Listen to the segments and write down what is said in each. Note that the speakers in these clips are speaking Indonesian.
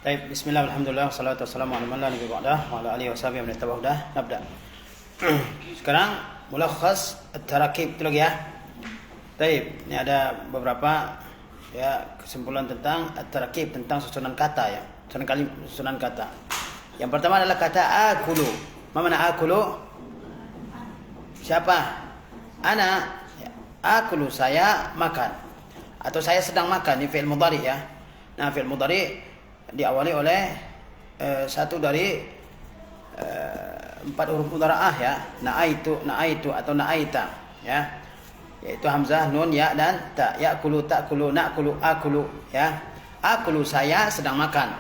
Baik, bismillah, alhamdulillah, wassalatu wassalamu ala man la nabiyya ba'dah wa ala alihi washabihi wa man ittaba'a hudah. Nabda. Sekarang mulakhas at-tarakib itu lagi ya. Baik, ini ada beberapa ya kesimpulan tentang at-tarakib, tentang susunan kata ya. Susunan kata. Yang pertama adalah kata akulu. Apa makna akulu? Siapa? Ana. Ya. Akulu, saya makan. Atau saya sedang makan, ini fi'il mudhari ya. Nah, fi'il mudhari diawali oleh satu dari 4 huruf mudhara'ah ya, na'aitu atau na'aita ya, yaitu hamzah, nun, ya dan ta. Ya'kulu, ta'kulu, na'kulu, akulu ya. Akulu, saya sedang makan.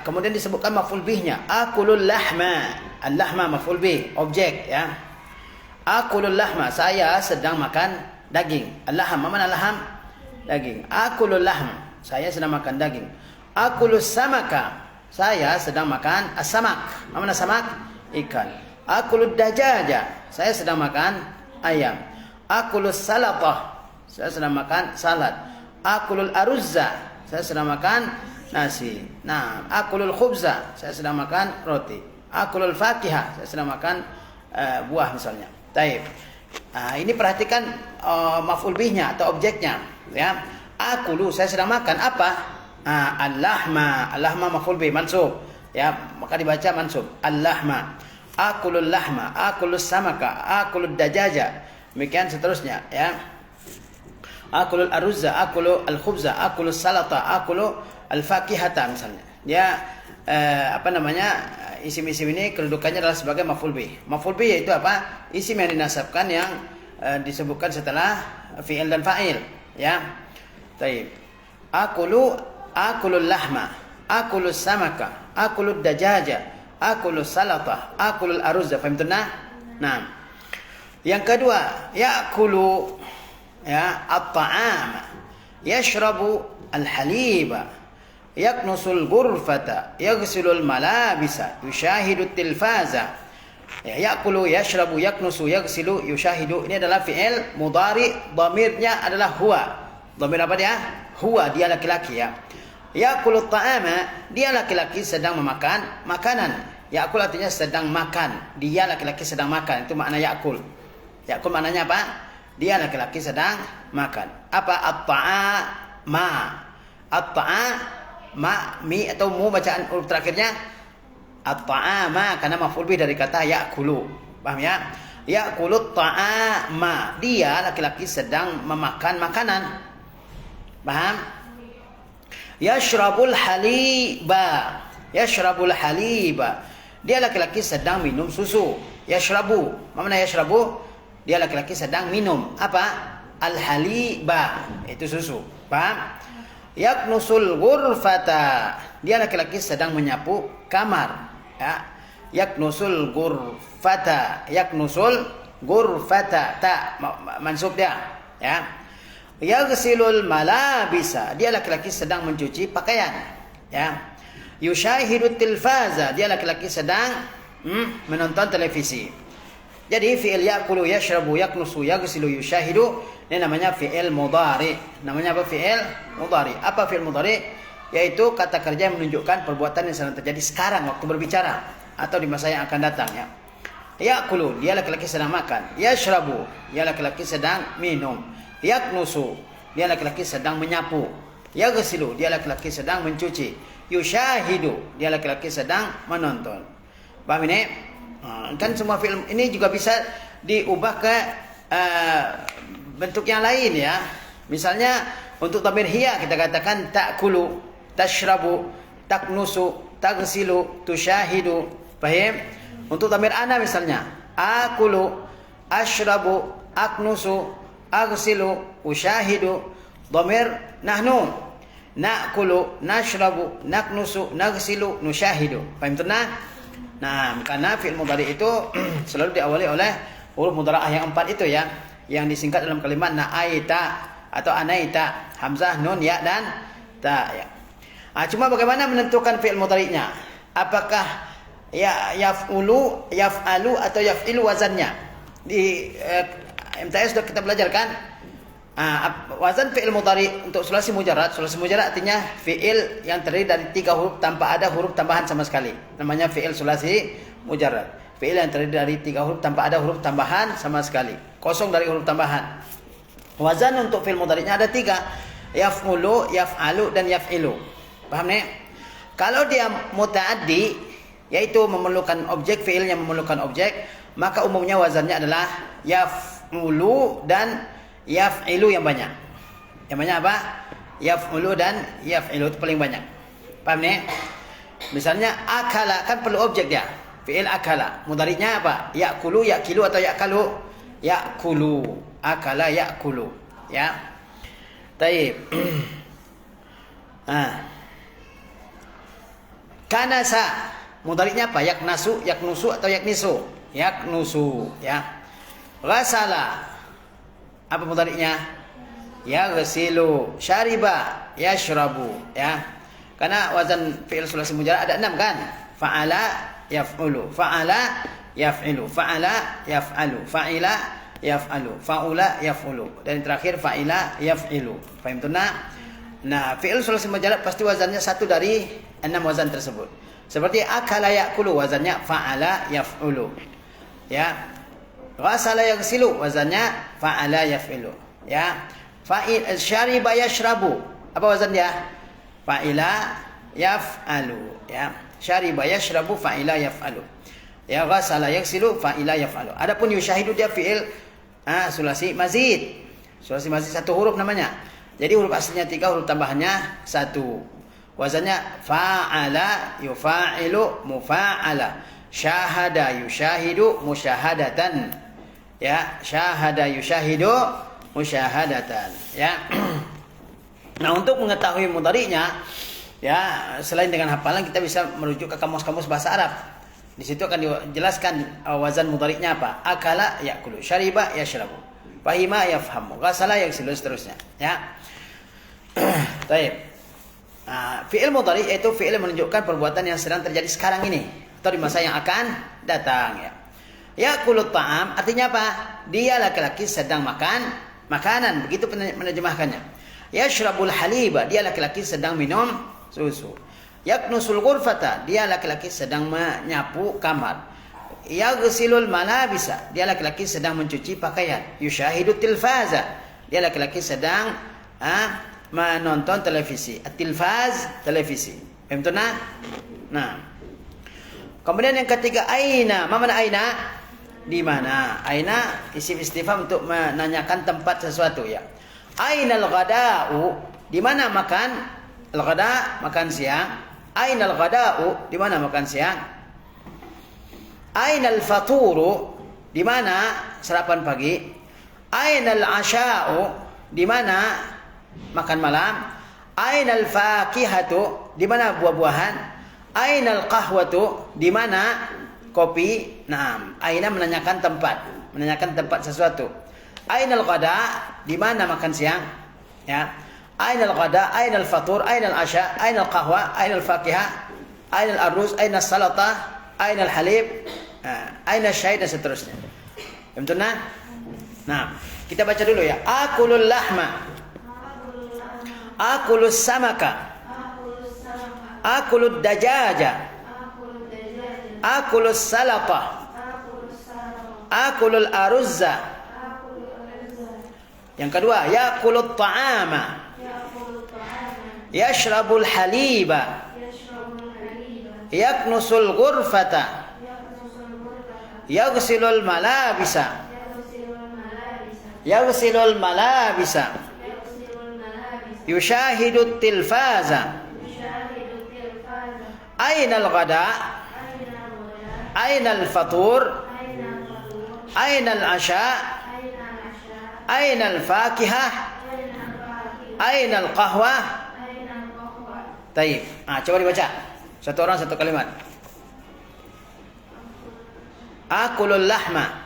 Kemudian disebutkan maf'ul bihnya, akulul lahma. Al-lahma maf'ul bih, objek ya. Akulul lahma, saya sedang makan daging. Al-laham, mana laham? Daging. Akulul lahm, saya sedang makan daging. Akulus samaka, saya sedang makan as-samak. Mana samak? Ikan. Akulud dajaja, saya sedang makan ayam. Akulus salatah, saya sedang makan salad. Akulul aruzza, saya sedang makan nasi. Nah, akulul khubza, saya sedang makan roti. Akulul fakihah, saya sedang makan buah misalnya. Taib. Ini perhatikan maf'ul bihnya atau objeknya ya. Akulu, saya sedang makan apa? Al-lahma. Al-lahma maf'ul bih mansub ya, maka dibaca mansub. Al-lahma. Akulul lahma, akulus samaka, akulud dajaja. Demikian seterusnya ya. Akulul aruzza, akulu al-khubza, akulus salata, akulu al-fakihata misalnya. Ya isim-isim ini kedudukannya adalah sebagai maf'ul bih. Maf'ul bih yaitu apa? Isim yang dinasabkan yang disebutkan setelah fi'il dan fa'il ya. Baik. Akulul lahma, akulus samaka, akulud dajaja, akulus salatah, akulul aruzza. Faham tunah? Nah. Yang kedua, ya'kulu ya at-ta'ama, yashrabu al-haliba, yaknusul ghurfata, yaghsilul malabisa, yushahidu tilfaza. Ya, ya'kulu, yashrabu, yaknusu, yaghsilu, yushahidu. Ini adalah fi'il mudhari, dhamirnya adalah huwa. Dhamir apa dia? Huwa, dia laki-laki ya. Ya'kulu ta'ama, dia laki-laki sedang memakan makanan. Ya'kul artinya sedang makan. Dia laki-laki sedang makan. Itu makna ya'kul. Ya'kul maknanya apa? Dia laki-laki sedang makan. Apa? At-ta'ama. At-ta'ama, mi atau mu bacaan huruf terakhirnya at-ta'ama karena maf'ul bih dari kata ya'kulu. Paham ya? Ya'kulu ta'ama. Dia laki-laki sedang memakan makanan. Paham? Yashrabul haliba. Yashrabul haliba. Dia laki-laki sedang minum susu. Yashrabu. Mana yashrabu? Dia laki-laki sedang minum apa? Al-haliba. Itu susu. Paham? Yaknusul ghurfata. Dia laki-laki sedang menyapu kamar. Ya. Yaknusul ghurfata. Yaknusul ghurfata. Ta mansub dia. Ya. Yaghsilul malabisa, dia laki-laki sedang mencuci pakaian ya. Yushahidu tilfaza, dia laki-laki sedang menonton televisi. Jadi fi'il ya'kulu, yashrabu, yaknusu, yaghsilu, yushahidu ini namanya fi'il mudhari. Namanya apa? Fi'il mudhari. Apa fi'il mudhari? Yaitu kata kerja yang menunjukkan perbuatan yang sedang terjadi sekarang waktu berbicara atau di masa yang akan datang ya. Ya'kulu, dia laki-laki sedang makan. Yashrabu, dia laki-laki sedang minum. Yaknusu, dia laki-laki sedang menyapu. Yaghsilu, dia laki-laki sedang mencuci. Yushahidu, dia laki-laki sedang menonton. Paham ini? Kan semua film ini juga bisa diubah ke bentuk yang lain ya. Misalnya untuk dhamir hiya kita katakan ta'kulu, tashrabu, taknusu, taghsilu, tushahidu. Paham? Untuk dhamir ana misalnya akulu, ashrabu, aknusu, aghsilu, ushahidu. Dhamir nahnu, na'kulu, nashrabu, naknusu, naghsilu, nushahidu. Paham tunah? Nah, karena fi'il mudhari itu selalu diawali oleh huruf mudhara'ah yang 4 itu ya, yang disingkat dalam kalimat na'aita atau anaita, hamzah, nun, ya dan ta ya. Cuma bagaimana menentukan fi'il mudhari'nya? Apakah ya yaf'ulu, yaf'alu atau yaf'ilu wazannya? Di MTS sudah kita belajar kan? Wazan fi'il mudhari untuk sulasi mujarrad. Sulasi mujarrad artinya fi'il yang terdiri dari 3 huruf tanpa ada huruf tambahan sama sekali. Namanya fi'il sulasi mujarrad. Fi'il yang terdiri dari 3 huruf tanpa ada huruf tambahan sama sekali. Kosong dari huruf tambahan. Wazan untuk fi'il mudhari'nya ada 3. Yaf'ulu, yaf'alu, dan yaf'ilu. Paham nih? Kalau dia muta'addi, yaitu memerlukan objek, fi'il yang memerlukan objek, maka umumnya wazannya adalah yaf'ulu dan yaf'ilu yang banyak. Yang banyak apa? Yaf'ulu dan yaf'ilu itu paling banyak. Paham nih? Misalnya akala kan perlu objek dia. Fi'il akala. Mudhari'nya apa? Ya'kulu, ya'kilu atau ya'kalu? Ya'kulu. Akala, ya'kulu. Ya. Taib. Kanasa. Mudhari'nya apa? Yaknasu, yaknusu atau yaknisu? Yaknusu. Ya. Ghasala. Apa mudhari'nya? Yaghsilu. Syariba, yashrabu, ya. Karena wazan fi'il sulasi mujarrad ada 6 kan? Fa'ala, yaf'ulu. Fa'ala, yaf'ilu. Fa'ala, yaf'alu. Fa'ila, yaf'alu. Fa'ula, yaf'ulu. Dan yang terakhir fa'ila, yaf'ilu. Faham tu nak? Nah, fi'il sulasi mujarrad pasti wazannya satu dari 6 wazan tersebut. Seperti akala ya'kulu, wazannya fa'ala, yaf'ulu. Ya. Ghasala yaghsilu, wazannya fa'ala yaf'ilu. Ya. Fa'il syariba yashrabu. Apa wazan dia? Fa'ila yaf'alu. Ya. Syariba yashrabu fa'ila yaf'alu. Ya, ghasala yaghsilu fa'ila yaf'alu. Adapun yushahidu dia fi'il sulasi mazid. Sulasi mazid satu huruf namanya. Jadi huruf aslinya 3, huruf tambahannya 1. Wazannya fa'ala yufa'ilu mufa'ala. Syahada yushahidu musyahadatan. Ya, syahada yushahidu musyahadatan. Ya. Nah, untuk mengetahui mudhari'nya, ya, selain dengan hafalan kita bisa merujuk ke kamus-kamus bahasa Arab. Di situ akan dijelaskan wazan mudhari'nya apa. Akala ya'kulu, syariba yashrabu, fahima yafhamu, ghasala yaghsilu, seterusnya. Ya. Baik. Fi'il mudhari' yaitu fi'il yang menunjukkan perbuatan yang sedang terjadi sekarang ini atau di masa yang akan datang, ya. Ya'kulut ta'am artinya apa? Dia laki-laki sedang makan makanan, begitu menerjemahkannya. Yashrabul haliba, dia laki-laki sedang minum susu. Yaknusul ghurfata, dia laki-laki sedang menyapu kamar. Yaghsilul malabisa, dia laki-laki sedang mencuci pakaian. Yushahidu tilfaza, dia laki-laki sedang menonton televisi. At-tilfaz, televisi. Paham tu nah? Nah. Kemudian yang ketiga, aina. Mana aina? Di mana? Aina isim istifham untuk menanyakan tempat sesuatu, ya. Ainal ghada'u, di mana makan? Al-ghada, makan siang. Ainal ghada'u, di mana makan siang? Ainal faturu, di mana sarapan pagi? Ainal asya'u, di mana makan malam? Ainal fakihatu, di mana buah-buahan? Ainal qahwatu, di mana kopi? Nah, aina menanyakan tempat sesuatu. Ainal ghada, di mana makan siang? Ya. Ainal ghada, ainal fatur, ainal asya, ainal qahwa, ainal fakihah, ainal aruz, ainal salata, ainal halib, ainal syai, dan seterusnya. Betul nah? Nah, kita baca dulu ya. Akulul lahma, akulus samaka, akulud dajaja, akulus salata, akulul aruzza. Yang kedua, yakulut ta'ama, yashrabul haliba, yaknusul ghurfata, yaghsilul malabisa, yaghsilul malabisa, yushahidut tilfaza. Ainal ghada, ainal fatur, ainal asya, ainal fakihah, ainal qahwa. Taib. Coba dibaca. Satu orang satu kalimat. Akulul lahma.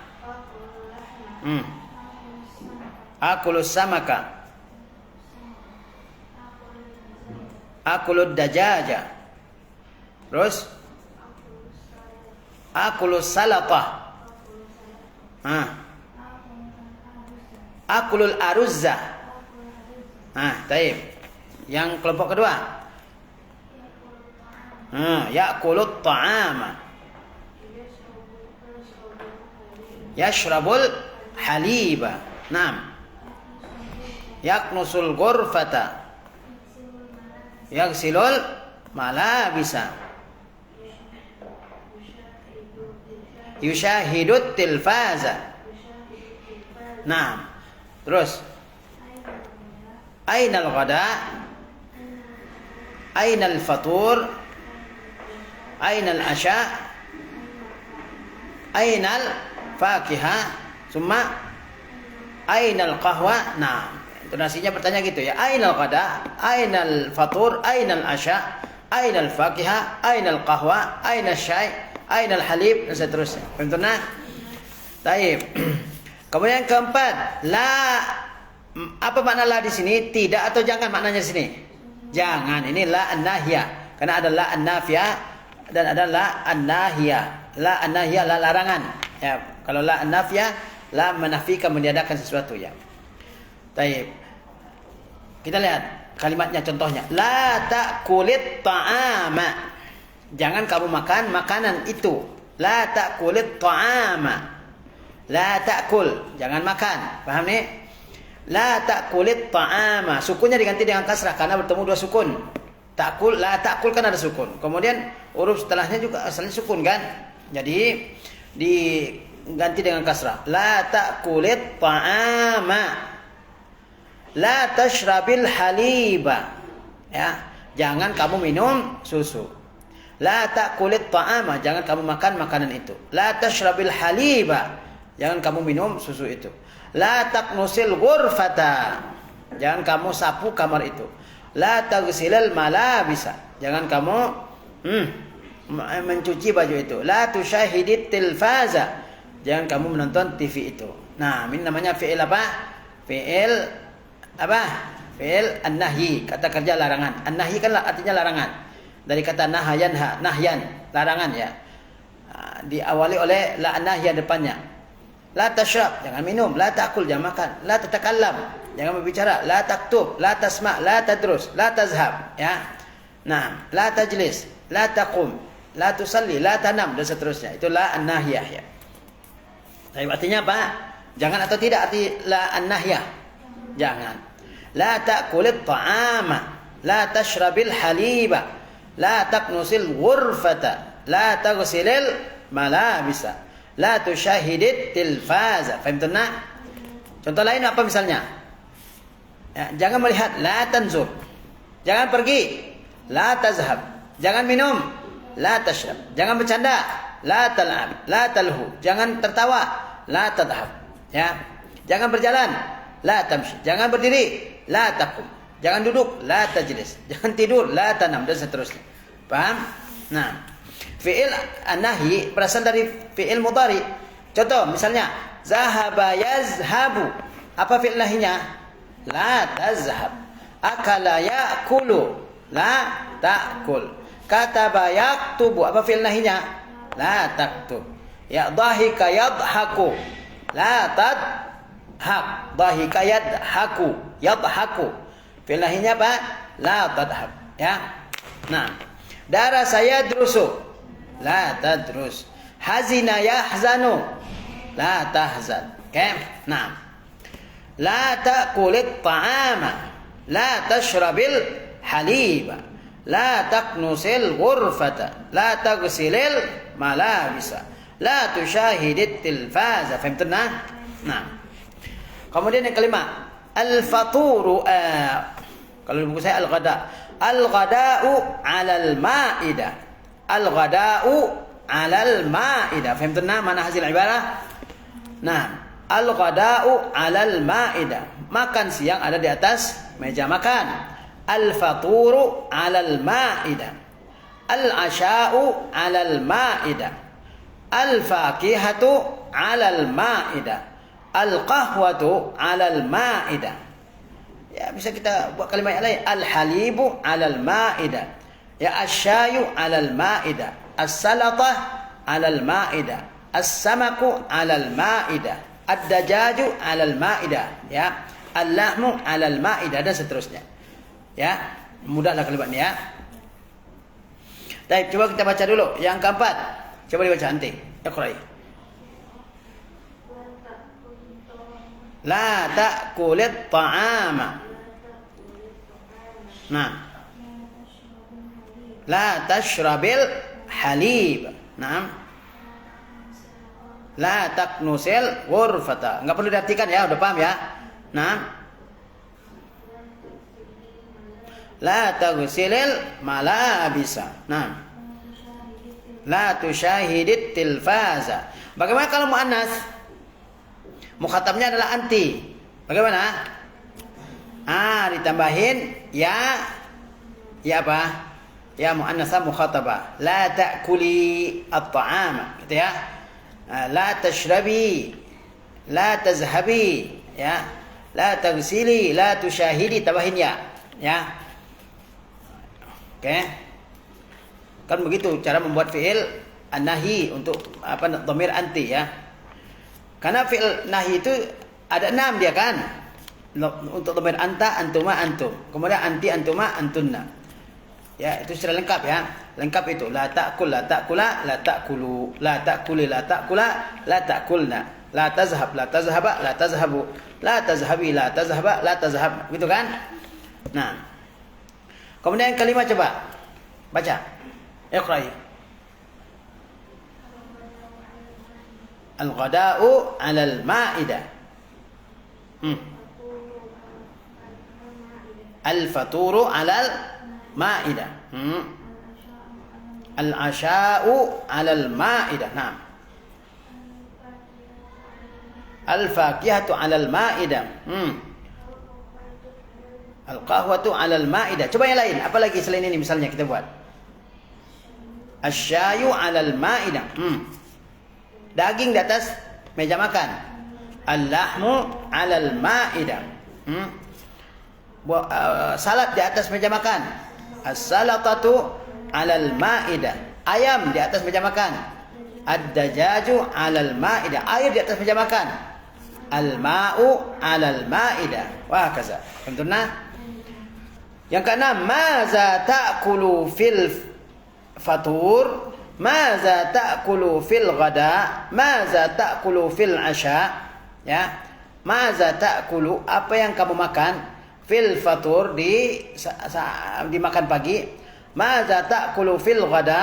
Akulus samaka. Akulud dajaja. Terus akulus salata. Akulul aruzza. Taib. Yang kelompok kedua. Ya'kulut ta'ama. Yashrabul haliba. Naam. Yaknusul ghurfata. Yaghsilul malabisa. Yushahidut tilfaza. Naam. Terus. Ainal ghada? Ainal fatur? Ainal asya? Ainal fakihah? Summa ainal qahwa? Nah, intonasinya bertanya gitu ya. Ainal ghada? Ainal fatur? Ainal asya? Ainal fakihah? Ainal qahwa? Ainal syai? Ainal halib? Dan seterusnya. Contohnya. Taib. Kemudian yang keempat, la. Apa makna la di sini? Tidak atau jangan maknanya di sini? Jangan. Ini la an-nahiyah. Karena ada la an-nafiyah dan ada la an-nahiyah. La an-nahiyah la larangan. Ya, kalau la an-nafiyah la menafikan, meniadakan sesuatu ya. Baik. Kita lihat kalimatnya, contohnya. La ta'kulit ta'ama. Jangan kamu makan makanan itu. La ta'kulit ta'ama. La ta'kul, jangan makan. Paham nih? La ta'kulit ta'ama. Sukunnya diganti dengan kasrah karena bertemu dua sukun. Ta'kul, la ta'kul kan ada sukun. Kemudian huruf setelahnya juga asalnya sukun kan. Jadi diganti dengan kasrah. La ta'kulit ta'ama. La tashrabil haliba. Ya, jangan kamu minum susu. La ta'kulit ta'ama. Jangan kamu makan makanan itu. La tashrabil haliba. Jangan kamu minum susu itu. La taknusil ghurfata. Jangan kamu sapu kamar itu. La taghsilal malabisa. Jangan kamu mencuci baju itu. La tusyahidit tilfaza. Jangan kamu menonton TV itu. Nah, ini namanya fi'il apa? Fi'il apa? Fi'il an-nahyi, kata kerja larangan. An-nahyi kan artinya larangan. Dari kata nahayanha, nahyan, larangan ya. Diawali oleh la an-nahya depannya. La tashrab, jangan minum. La ta'kul, jangan makan. La tatakallam, jangan berbicara. La taktub, la tasma, la tadrus, la tazhab. Ya. Nah, la tajlis, la taqum, la tusalli, la tanam dan seterusnya. Itu la an-nahyah ya. Tapi artinya apa? Jangan atau tidak arti la an-nahyah? Jangan. La ta'kulit ta'ama, la tashrabil haliba, la taknusil ghurfata, la taghsilil malabisa. La tusyahidit tilfaza. Faham tak? Contoh lain apa misalnya? Ya, jangan melihat. La tanzur. Jangan pergi. La tazhab. Jangan minum. La tashrab. Jangan bercanda. La tal'ab. La talhu. Jangan tertawa. La tadhab. Ya. Jangan berjalan. La tamshi. Jangan berdiri. La taqum. Jangan duduk. La tajlis. Jangan tidur. La tanam dan seterusnya. Paham? Nah, fi'il an-nahyi berasal dari fi'il mudhari. Contoh misalnya zahaba yazhabu. Apa fi'il nahyinya? La tazhab. Akala ya'kulu. La ta'kul. Kataba yaktubu. Apa fi'il nahyinya? La taktub. Ya dhahika yadhaku. La tadhak. Dhahika yadhaku. Yadhaku. Fi'il nahyinya apa? La tadhab. Ya. Nah, darasa yadrusu. La tadrus. Hazina yahzanu. La tahzan. Okay? Nah. La ta'kulit ta'ama. La tashrabil haliba. La taknusil ghurfata. La taghsilil malabisa. La tusyahidit tilfaza. Faham tak? Nah. Kemudian yang kelima, al-faturu. Kalau di buku saya al-ghada. Al-ghada'u 'alal ma'idah. Al-ghada'u 'alal ma'idah. Faham tak mana hasil ibarah? Nah, al-ghada'u 'alal ma'idah. Makan siang ada di atas meja makan. Al-faturu 'alal ma'idah. Al-'asha'u 'alal ma'idah. Al-fakihatu 'alal ma'idah. Al-qahwatu 'alal ma'idah. Ya, bisa kita buat kalimat yang lain. Al-halibu 'alal ma'idah. Ya, asyayu 'alal ma'idah. As-salatah 'alal ma'idah. As-samaku 'alal ma'idah. Ad-dajaju 'alal ma'idah. Ya. Al-lahmu 'alal ma'idah dan seterusnya. Ya, mudahlah kalimat ini ya. Baik, coba kita baca dulu yang keempat. Coba dibaca nanti. Iqra'i. La ta'kulit ta'ama. Nah. La tashrabil halib. Nah. La taknusil ghurfata. Enggak perlu diartikan ya, udah paham ya? Nah. La taghsilil malabisa. Nah. La tusyahidit tilfaza. Bagaimana kalau muannas? Mukhatabnya adalah anti. Bagaimana? Ditambahin ya apa? Ya muannasah mukhatabah. La ta'kuli at-ta'ama. Gitu ya. La tashrabi. La tazhabi. Ya. La taghsili, la tusyahidi, tambahin ya. Ya. Oke. Kan begitu cara membuat fi'il an-nahi untuk dhamir anti ya. Karena fi'il nahi itu ada 6 dia kan. Untuk dhamir anta, antuma, antum. Kemudian anti, antuma, antunna. Ya, itu secara lengkap ya. Lengkap itu. La ta'kul, la ta'kula, la ta'kulu, la ta'kuli, la ta'kula, la ta'kulna. La tazhab, la tazhaba, la tazhabu, la tazhabi, la tazhaba, la tazhab. Gitu kan? Nah. Kemudian yang kelima coba. Baca. Iqra'i. Al-ghada'u 'alal ma'idah. Al-faturu 'alal ma'idah. Al-'asha'u 'alal ma'idah. Naam. Al-fakihatu 'alal ma'idah. Al-qahwatu 'alal ma'idah. Coba yang lain. Apa lagi selain ini misalnya kita buat? Asyayu 'alal ma'idah. Daging di atas meja makan. Al-lahmu 'alal ma'idah. Salad di atas meja makan. As-salatatu 'alal ma'idah. Ayam di atas meja makan. Ad-dajaju 'alal ma'idah. Air di atas meja makan. Al-ma'u 'alal ma'idah. Wah, kaza. Tentunya. Yang keenam, maza ta'kulu fil fatur, maza ta'kulu fil ghada, maza ta'kulu fil 'asha. Ya. Maza ta'kulu, apa yang kamu makan? Fil fatur di makan pagi. Maza ta'kulu fil ghada,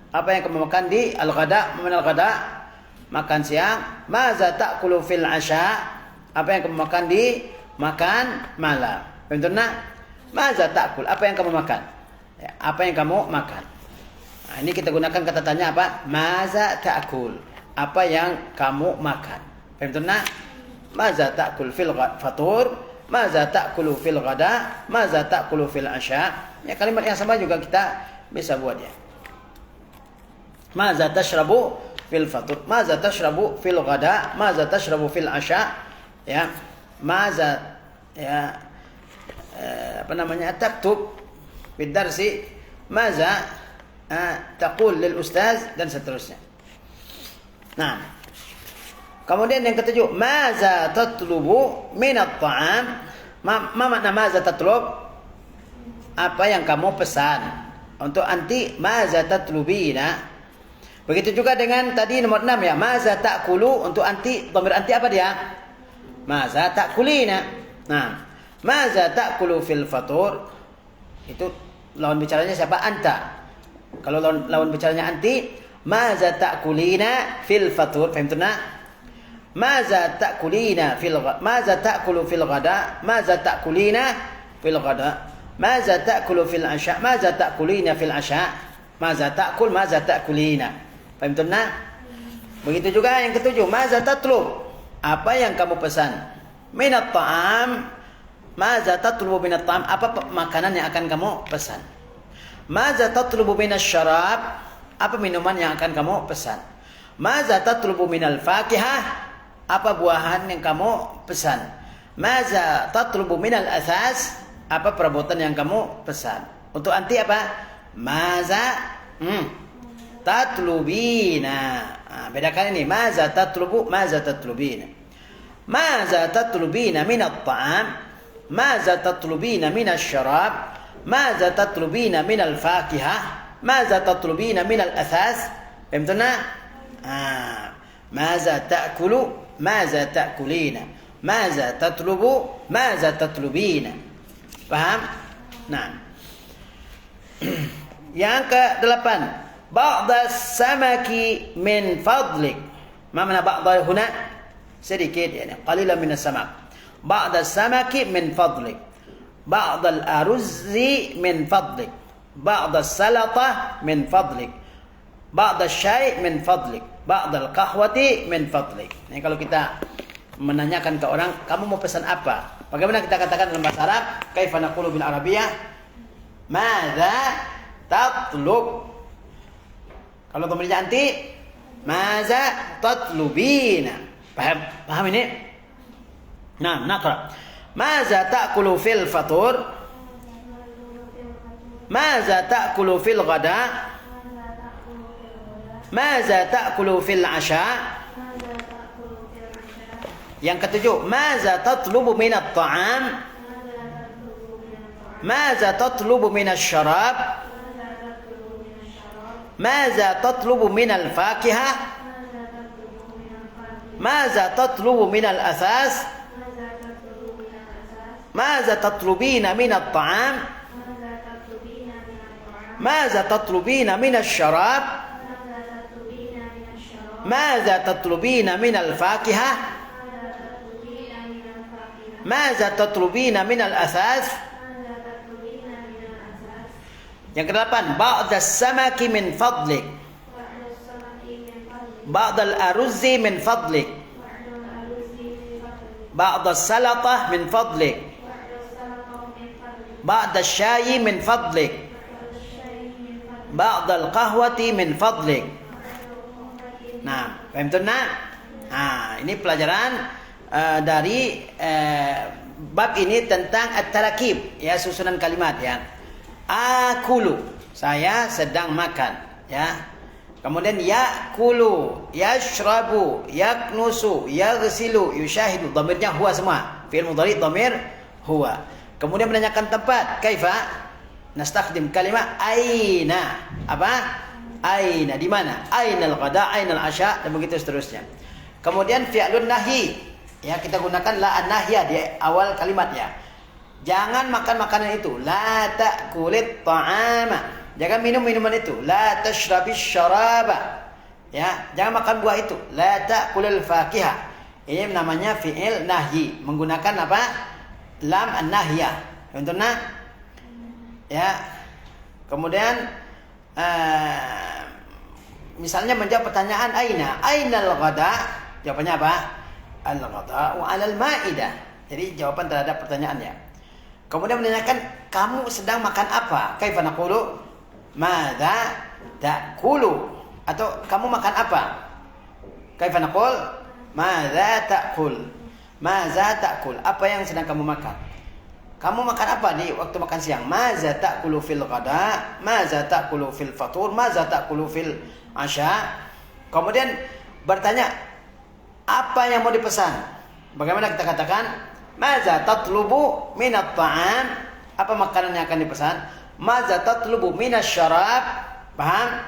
apa yang kamu makan di al-ghada, al-ghada, makan siang. Maza ta'kulu fil 'asha, apa yang kamu makan di makan malam. Tentunya maza ta'kul, apa yang kamu makan? Ya, apa yang kamu makan? Nah, ini kita gunakan kata tanya apa? Maza ta'kul, apa yang kamu makan? Tentunya maza ta'kul fil fatur, maza ta'kulu fil ghada, maza ta'kulu fil 'asha. Ya, kalimat yang sama juga kita bisa buat ya. Maza tashrabu fil fatur, maza tashrabu fil ghada, maza tashrabu fil 'asha. Ya. Maza ya taktub fid darsi, maza taqul lil ustaz dan seterusnya. Nah, kemudian yang ketujuh, maza tatlubu min at-ta'am. Ma makna maza tatlub? Apa yang kamu pesan? Untuk anti maza tatlubina. Begitu juga dengan tadi nomor 6 ya, maza ta'kulu. Untuk anti, dhamir anti apa dia? Maza ta'kulina. Nah, maza ta'kulu fil fatur, itu lawan bicaranya siapa? Anta. Kalau lawan bicaranya anti, maza ta'kulina fil fatur. Faham tuna? Maza ta'kulina fil ghada, maza ta'kulu fil ghada, maza ta'kulina fil ghada, maza ta'kulu fil 'asha, maza ta'kulina fil 'asha, maza ta'kul, maza ta'kulina. Faham tuna? Begitu juga yang ketujuh, maza tatlub, apa yang kamu pesan? Minat ta'am, maza tatlubu minat ta'am, apa makanan yang akan kamu pesan? Maza tatlubu minas syarab, apa minuman yang akan kamu pesan? Maza tatlubu minal fakihah, apa buahan yang kamu pesan? Maza tatlubu minal asas, apa perabotan yang kamu pesan? Untuk anti apa? Maza tatlubina. Bedakan ini, maza tatlubu, maza tatlubina. Maza tatlubina minat ta'am? Maza tatlubina minasy syarab? Maza tatlubina minal fakihah? Maza tatlubina minal athas? Faham tak? Maza ta'kulu? Maza ta'kulina? Maza tatlubu? Maza tatlubina? Faham? Nah. Yang ke-8, ba'da samaki min fadlik. Ma mana ba'da huna? Sedikit yani, qalilan min as-samak. Ba'da samaki min fadlik. Ba'da al-aruzzi min fadlik. Ba'da salata min fadlik. Ba'da syai' min fadlik. Ba'da al-qahwati min fadlik. Ini kalau kita menanyakan ke orang, kamu mau pesan apa? Bagaimana kita katakan dalam bahasa Arab? Kaifa naqulu bil Arabiyyah? Madza tatlub. Kalau domirnya anti, maza tatlubina. Paham ini? Nah, naqra. Maza ta'kulu fil fatur? Maza ta'kulu fil ghada? Maza ta'kulu fil asha? Yang ketujuh, maza tatlubu minat ta'am? Maza tatlubu minasy syarab? Maza tatlubu minal fakihah? Maza tatlubu minal asas? Maza tatlubina minat ta'am? Maza tatlubina minasy syarab? Maza tatlubina minal fakihah? Maza tatlubina minal asas? Yang ke-8, ba'da samaki min fadlik. Ba'da al-aruzzi min fadlik. Ba'da salatah min fadlik. Ba'da syai min fadlik. Ba'da al-qahwati min fadlik. Nah, paham tu nak? Ini pelajaran dari bab ini tentang at-tarakib, ya, susunan kalimat, ya. Akulu, saya sedang makan, ya. Kemudian yakulu, yashrabu, yaknusu, yaghsilu, yushahidu, dhamirnya huwa semua. Fi'il mudhari dhamir huwa. Kemudian menanyakan tempat, kaifa nastakhdim kalimat aina. Apa? Aina, di mana? Ainal ghada, ainal asya, dan begitu seterusnya. Kemudian fi'lun nahi, ya, kita gunakan la an-nahyah di awal kalimatnya. Jangan makan makanan itu. La ta'kulit ta'ama. Jangan minum minuman itu. La tashrabis syaraba. Ya, jangan makan buah itu. La ta'kulil fakihah. Ini namanya fi'il nahyi, menggunakan apa? Lam an-nahyah. Contohnya, ya. Kemudian misalnya menjawab pertanyaan aina? Ainal ghada? Jawabannya apa? Al-ghada'u 'alal ma'idah. Jadi jawaban terhadap pertanyaannya. Kemudian menanyakan, kamu sedang makan apa? Kaifa naqulu? Madza ta'kulu? Atau kamu makan apa? Kaifa naqul? Madza ta'kul? Madza ta'kul? Apa yang sedang kamu makan? Kamu makan apa di waktu makan siang? Madza ta'kulu fil ghada? Madza ta'kulu fil fatur? Madza ta'kulu fil asya? Kemudian bertanya, apa yang mau dipesan? Bagaimana kita katakan? Maza tatlubu minat ta'am? Apa makanan yang akan dipesan? Maza tatlubu minasy syarab? Paham?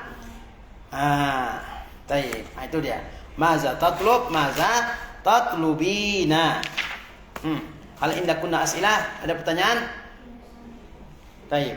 Taib. Itu dia. Maza tatlub, maza tatlubina. Hal indakunna as'ilah? Ada pertanyaan? Taib.